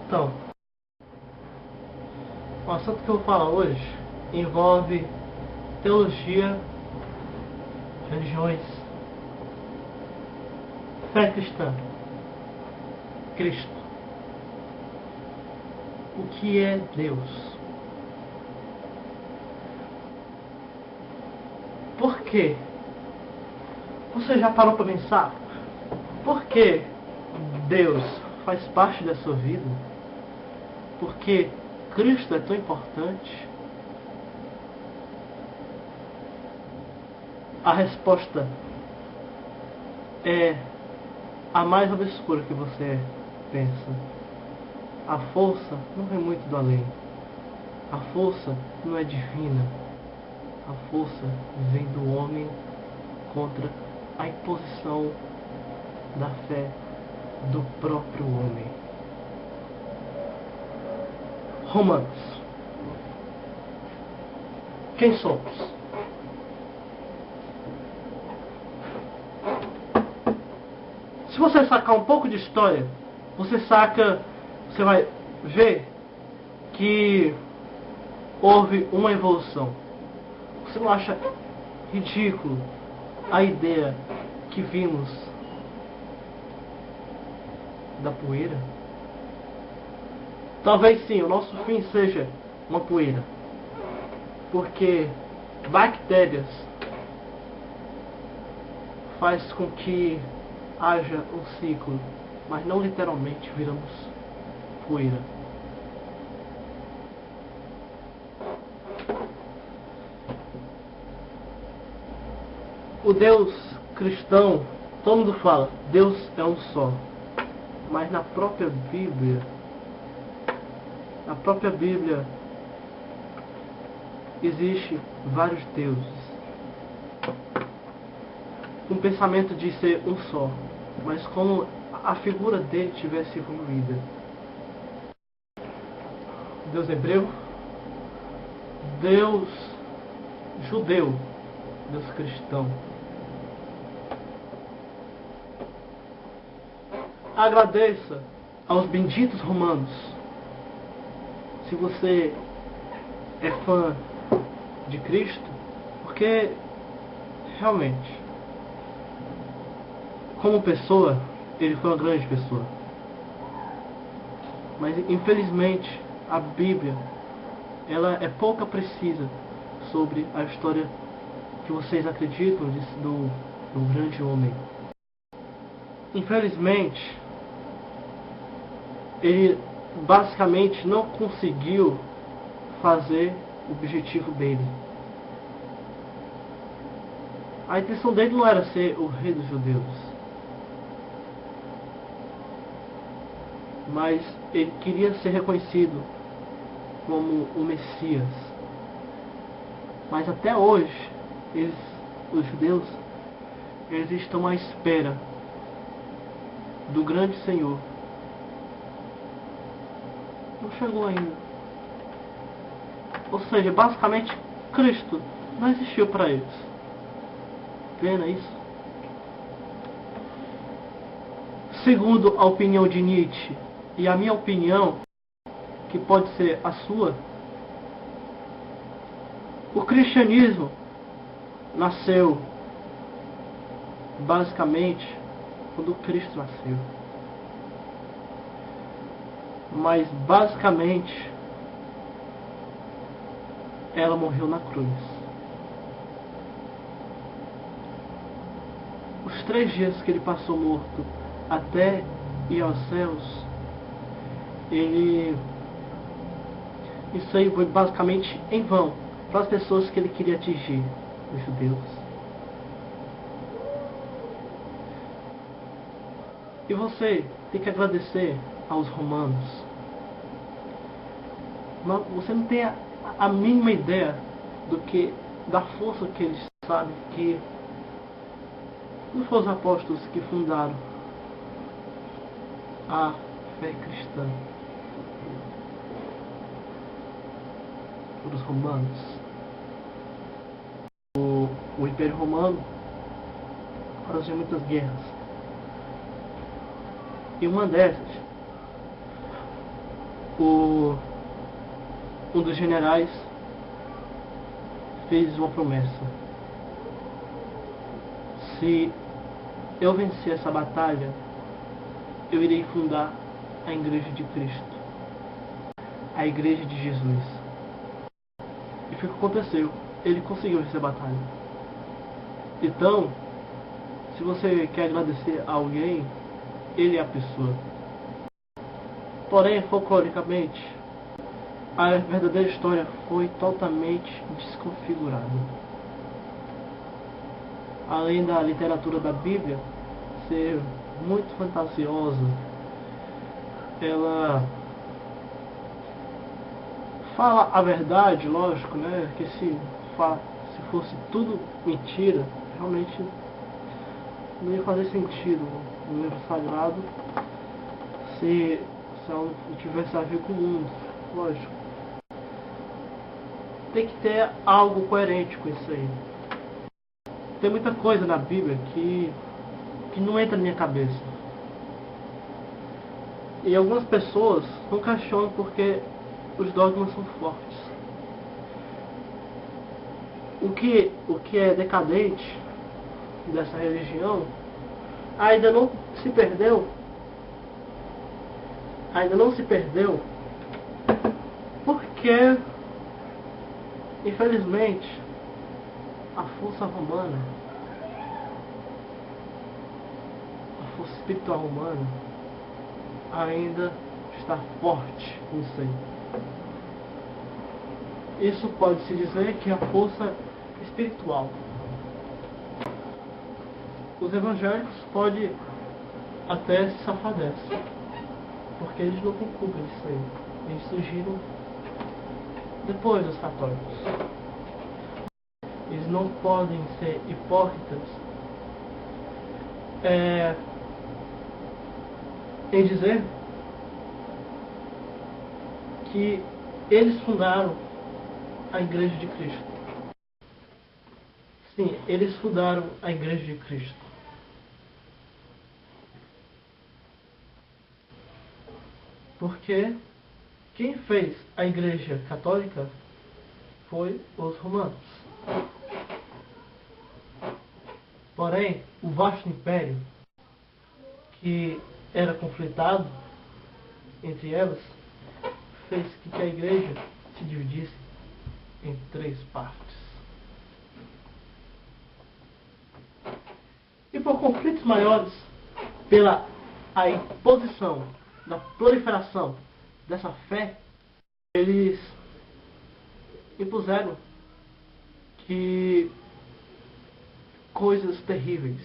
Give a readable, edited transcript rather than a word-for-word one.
Então, o assunto que eu vou falar hoje envolve teologia, religiões, fé cristã, Cristo. O que é Deus? Por quê? Você já parou para pensar? Por que Deus faz parte da sua vida? Por que Cristo é tão importante? A resposta é a mais obscura que você pensa. A força não vem muito do além. A força não é divina. A força vem do homem contra a imposição da fé do próprio homem. Romanos. Quem somos? Se você sacar um pouco de história, você vai ver que houve uma evolução. Você não acha ridículo a ideia que vimos da poeira? Talvez sim, o nosso fim seja uma poeira, porque bactérias faz com que haja um ciclo, mas não literalmente viramos poeira. O Deus cristão, todo mundo fala, Deus é um só. Mas na própria Bíblia, existe vários deuses. Um pensamento de ser um só, mas como a figura dele tivesse evoluída. Deus hebreu, Deus judeu, Deus cristão. Agradeça aos benditos romanos. Se você é fã de Cristo, porque realmente, como pessoa, ele foi uma grande pessoa. Mas infelizmente a Bíblia, ela é pouco precisa sobre a história que vocês acreditam do grande homem. Infelizmente, ele basicamente não conseguiu fazer o objetivo dele. A intenção dele não era ser o rei dos judeus, mas ele queria ser reconhecido como o Messias. Mas até hoje, os judeus, eles estão à espera do grande Senhor. Não chegou ainda. Ou seja, basicamente, Cristo não existiu para eles. Pena isso. Segundo a opinião de Nietzsche e a minha opinião, que pode ser a sua, o cristianismo nasceu basicamente quando Cristo nasceu. Mas basicamente ela morreu na cruz. Os 3 dias que ele passou morto até ir aos céus, isso aí foi basicamente em vão para as pessoas que ele queria atingir, os judeus. E você tem que agradecer aos romanos. Mas você não tem a mínima ideia da força que eles sabem que não foram os apóstolos que fundaram a fé cristã. Os romanos. O Império Romano fazia muitas guerras. E uma dessas um dos generais fez uma promessa: se eu vencer essa batalha, eu irei fundar a Igreja de Cristo, a Igreja de Jesus. E foi o que aconteceu. Ele conseguiu vencer a batalha. Então, se você quer agradecer a alguém, ele é a pessoa. Porém, folcloricamente, a verdadeira história foi totalmente desconfigurada. Além da literatura da Bíblia ser muito fantasiosa, ela fala a verdade, lógico, né? Que se fosse tudo mentira, realmente não ia fazer sentido no livro sagrado se ela não tivesse a ver com o mundo, lógico. Tem que ter algo coerente com isso aí. Tem muita coisa na Bíblia que não entra na minha cabeça. E algumas pessoas não questionam porque os dogmas são fortes. O que é decadente dessa religião ainda não se perdeu. Ainda não se perdeu porque, infelizmente, a força romana, a força espiritual romana, ainda está forte nisso aí. Isso pode-se dizer que é a força espiritual. Os evangélicos podem até se safar dessa, porque eles não têm culpa disso aí. Eles surgiram depois dos católicos. Eles não podem ser hipócritas em dizer que eles fundaram a Igreja de Cristo. Sim, eles fundaram a Igreja de Cristo. Porque quem fez a Igreja Católica foi os romanos. Porém, o vasto império que era conflitado entre elas fez com que a Igreja se dividisse em 3 partes. E por conflitos maiores, pela a imposição da proliferação dessa fé, eles impuseram que coisas terríveis